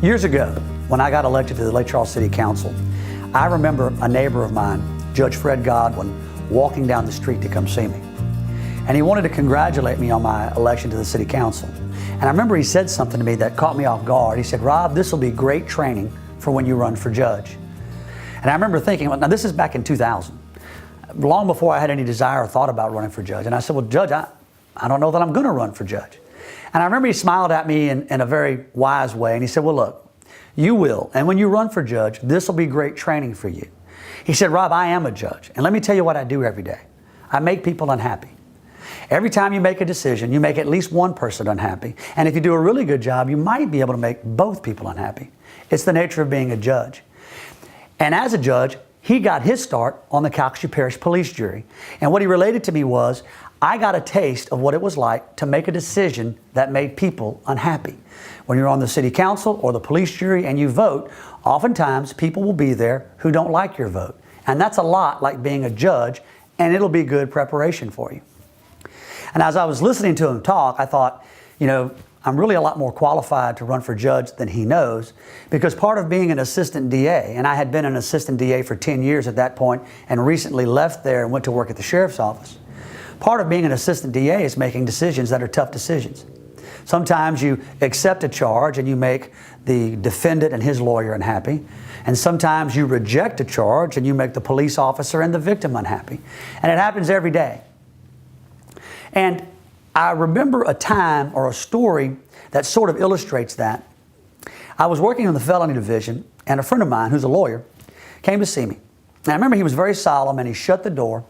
Years ago, when I got elected to the Lake Charles City Council, I remember a neighbor of mine, Judge Fred Godwin, walking down the street to come see me. And he wanted to congratulate me on my election to the City Council. And I remember he said something to me that caught me off guard. He said, "Rob, this will be great training for when you run for judge." And I remember thinking, well, now this is back in 2000, long before I had any desire or thought about running for judge. And I said, well, Judge, I don't know that I'm going to run for judge. And I remember he smiled at me in a very wise way. And he said, well, look, you will. And when you run for judge, this will be great training for you. He said, Rob, I am a judge. And let me tell you what I do every day. I make people unhappy. Every time you make a decision, you make at least one person unhappy. And if you do a really good job, you might be able to make both people unhappy. It's the nature of being a judge. And as a judge, he got his start on the Calcasieu Parish Police Jury. And what he related to me was, I got a taste of what it was like to make a decision that made people unhappy. When you're on the city council or the police jury and you vote, oftentimes people will be there who don't like your vote. And that's a lot like being a judge, and it'll be good preparation for you. And as I was listening to him talk, I thought, you know, I'm really a lot more qualified to run for judge than he knows, because part of being an assistant DA, and I had been an assistant DA for 10 years at that point and recently left there and went to work at the sheriff's office. Part of being an assistant DA is making decisions that are tough decisions. Sometimes you accept a charge and you make the defendant and his lawyer unhappy. And sometimes you reject a charge and you make the police officer and the victim unhappy. And it happens every day. And I remember a time or a story that sort of illustrates that. I was working in the felony division, and a friend of mine who's a lawyer came to see me. And I remember he was very solemn, and he shut the door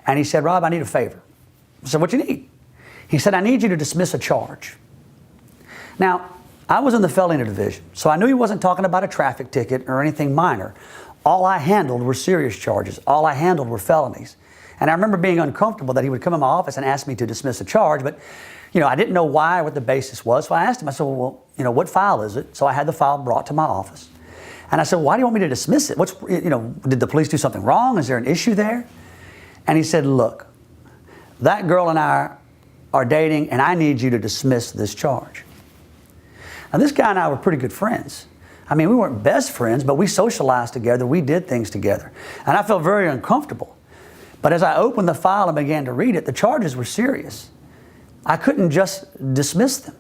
and he said, Rob, I need a favor. I said, what you need? He said, I need you to dismiss a charge. Now, I was in the felony division, so I knew he wasn't talking about a traffic ticket or anything minor. All I handled were serious charges. All I handled were felonies. And I remember being uncomfortable that he would come in my office and ask me to dismiss a charge, but you know, I didn't know why or what the basis was. So I asked him, I said, well, you know, what file is it? So I had the file brought to my office. And I said, why do you want me to dismiss it? What's, you know, did the police do something wrong? Is there an issue there? And he said, look, that girl and I are dating, and I need you to dismiss this charge. Now, this guy and I were pretty good friends. I mean, we weren't best friends, but we socialized together. We did things together. And I felt very uncomfortable. But as I opened the file and began to read it, the charges were serious. I couldn't just dismiss them.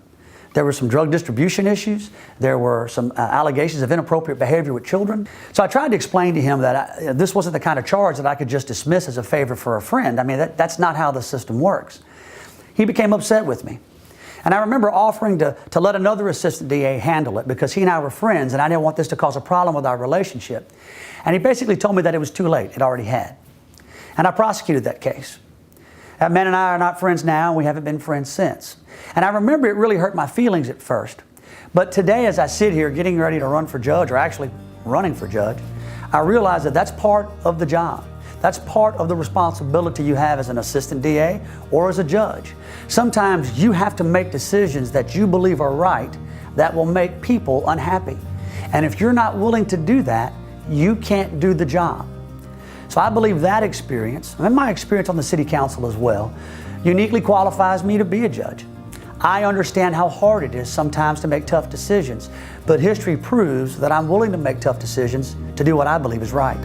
There were some drug distribution issues. There were some allegations of inappropriate behavior with children. So I tried to explain to him that this wasn't the kind of charge that I could just dismiss as a favor for a friend. I mean, that's not how the system works. He became upset with me. And I remember offering to let another assistant DA handle it because he and I were friends and I didn't want this to cause a problem with our relationship. And he basically told me that it was too late. It already had. And I prosecuted that case. That man and I are not friends now, and we haven't been friends since. And I remember it really hurt my feelings at first. But today, as I sit here getting ready to run for judge, or actually running for judge, I realize that that's part of the job. That's part of the responsibility you have as an assistant DA or as a judge. Sometimes you have to make decisions that you believe are right that will make people unhappy. And if you're not willing to do that, you can't do the job. So I believe that experience, and my experience on the city council as well, uniquely qualifies me to be a judge. I understand how hard it is sometimes to make tough decisions, but history proves that I'm willing to make tough decisions to do what I believe is right.